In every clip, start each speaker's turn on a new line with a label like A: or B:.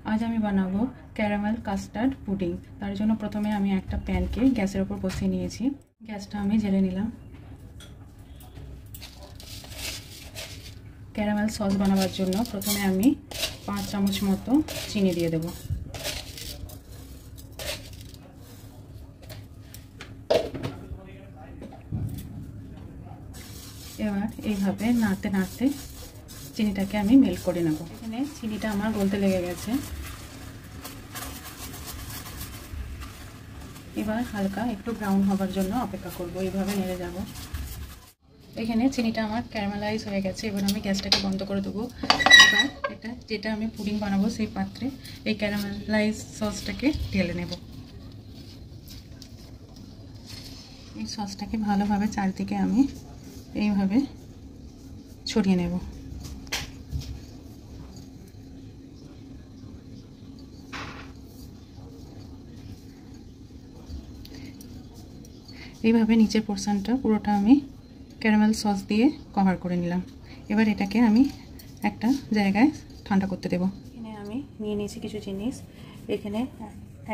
A: आज আমি বানাবো ক্যারামেল কাস্টার্ড পুডিং। তার জন্য প্রথমে আমি একটা প্যানকে গ্যাসের উপর বসিয়ে নিয়েছি। গ্যাসটা আমি জ্বেলে নিলাম। ক্যারামেল সস বানাবার জন্য প্রথমে আমি 5 চামচ মতো চিনি দিয়ে দেব। এবার এইভাবে নাড়তে নাড়তে চিনিটাকে আমি মেল্ট করে নেব। এখানে চিনিটা আমার গলতে লেগে গেছে। এবার হালকা একটু ব্রাউন হবার জন্য অপেক্ষা করব, এইভাবে নেড়ে যাব। এখানে চিনিটা আমার ক্যারামেলাইজ হয়ে গেছে। এবার আমি গ্যাসটাকে বন্ধ করে দেবো। এবার যেটা আমি পুডিং বানাবো সেই পাত্রে এই ক্যারামেলাইজ সসটাকে ঢেলে নেব। এই সসটাকে ভালোভাবে চারদিকে আমি এইভাবে ছড়িয়ে নেব। এইভাবে নিচের পোর্শনটা পুরোটা আমি ক্যারামেল সস দিয়ে কভার করে নিলাম। এবার এটাকে আমি একটা জায়গায় ঠান্ডা করতে দেব। এখানে আমি নিয়ে নিয়েছি কিছু জিনিস। এখানে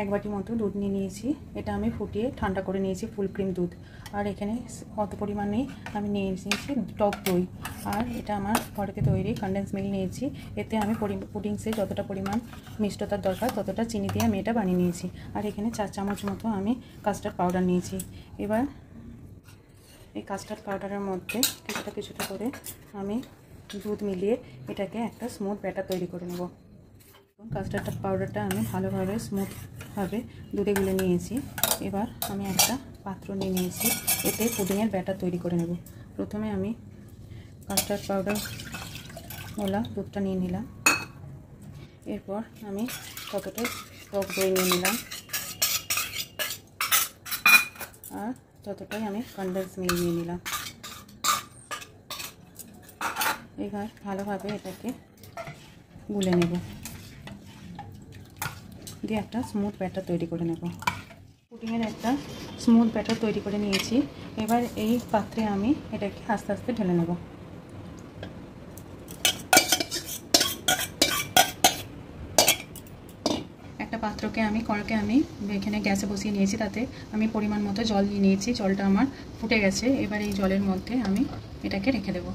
A: 1 বাটি মতো দুধ নিয়ে নিয়েছি। এটা আমি ফুটিয়ে ঠান্ডা করে নিয়েছি, ফুল ক্রিম দুধ। আর এখানে কত পরিমাণে আমি নিয়ে নিয়েছি টক দই। আর এটা আমার ঘরেতে তৈরি কনডেন্স মিল্ক নিয়েছি। এতে আমি পুডিংসে যতটা পরিমাণ মিষ্টতার দরকার ততটা চিনি দিয়ে আমি এটা বানিয়ে নিয়েছি। আর এখানে 4 চামচ মতো আমি কাস্টার্ড পাউডার নিয়েছি। এবার এই কাস্টার্ড পাউডারের মধ্যে কিছুটা করে আমি দুধ মিলিয়ে এটাকে একটা স্মুথ ব্যাটার তৈরি করে নেব। কাস্টার্ড পাউডারটা আমি ভালোভাবে স্মুথভাবে দুধে গুলে নিয়েছি। এবার আমি একটা পাত্র নিয়ে নিয়েছি, এতে পুডিংয়ের ব্যাটার তৈরি করে নেব। প্রথমে আমি কাস্টার্ড পাউডার ওলা দুধটা নিয়ে নিলাম। এরপর আমি কতটা টক দই নিয়ে নিলাম, আর ততটাই আমি কনডেন্স মিল্ক নিয়ে নিলাম। এবার ভালোভাবে এটাকে গুলে নেব, দিয়ে একটা স্মুথ ব্যাটার তৈরি করে নেব। পুডিংয়ের একটা স্মুথ ব্যাটার তৈরি করে নিয়েছি। এবার এই পাত্রে আমি এটাকে আস্তে আস্তে ঢেলে নেব। একটা পাত্রকে আমি কড়াকে আমি এখানে গ্যাসে বসিয়ে নিয়েছি। তাতে আমি পরিমাণ মতো জল নিয়ে নিয়েছি। জলটা আমার ফুটে গেছে। এবার এই জলের মধ্যে আমি এটাকে রেখে দেব।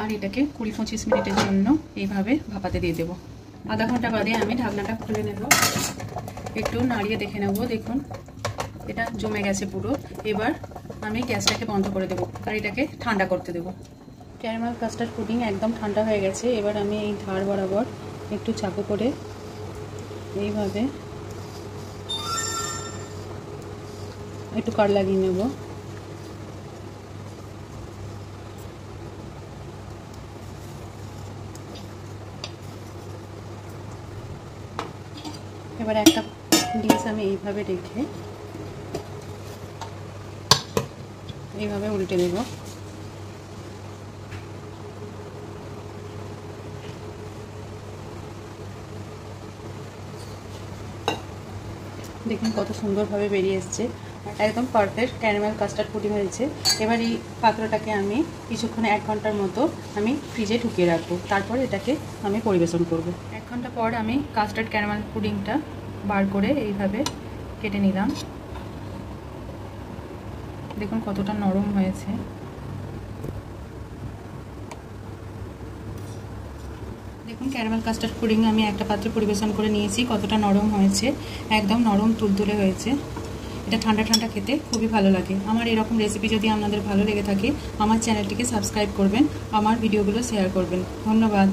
A: আর এটাকে 20-25 মিনিটের জন্য এইভাবে ভাপাতে দিয়ে দেব। আধা ঘন্টা বাদে আমি ঢাকনাটা খুলে নেব। একটু নাড়িয়ে দেখে নেব। দেখুন এটা জমে গেছে পুরো। এবার আমি গ্যাসটাকে বন্ধ করে দেব আর এটাকে ঠান্ডা করতে দেব। ক্যারামেল কাস্টার্ড পুডিং একদম ঠান্ডা হয়ে গেছে। এবার আমি এই ধার বরাবর একটু চাকু করে এইভাবে একটু কাট লাগিয়ে নেব। এবার একটা ডিশ আমি এইভাবে রেখে এইভাবে উল্টে দেব। দেখুন কত সুন্দরভাবে বেরিয়ে এসছে। একদম পারফেক্ট ক্যারামেল কাস্টার্ড পুডিং হয়েছে। এবার এই পাত্রটাকে আমি কিছুক্ষণ 1 ঘন্টার মতো আমি ফ্রিজে ঢুকিয়ে রাখবো। তারপর এটাকে আমি পরিবেশন করব। 1 ঘন্টা পর আমি কাস্টার্ড ক্যারামেল পুডিংটা বার করে এইভাবে কেটে নিলাম। দেখুন কতটা নরম হয়েছে। দেখুন ক্যারামেল কাস্টার্ড পুডিং আমি একটা পাত্রে পরিবেশন করে নিয়েছি। কতটা নরম হয়েছে, একদম নরম তুলতুলে হয়েছে। এটা ঠান্ডা ঠান্ডা খেতে খুবই ভালো লাগে। আমার এরকম রেসিপি যদি আপনাদের ভালো লেগে থাকে আমার চ্যানেলটিকে সাবস্ক্রাইব করবেন, আমার ভিডিওগুলো শেয়ার করবেন। ধন্যবাদ।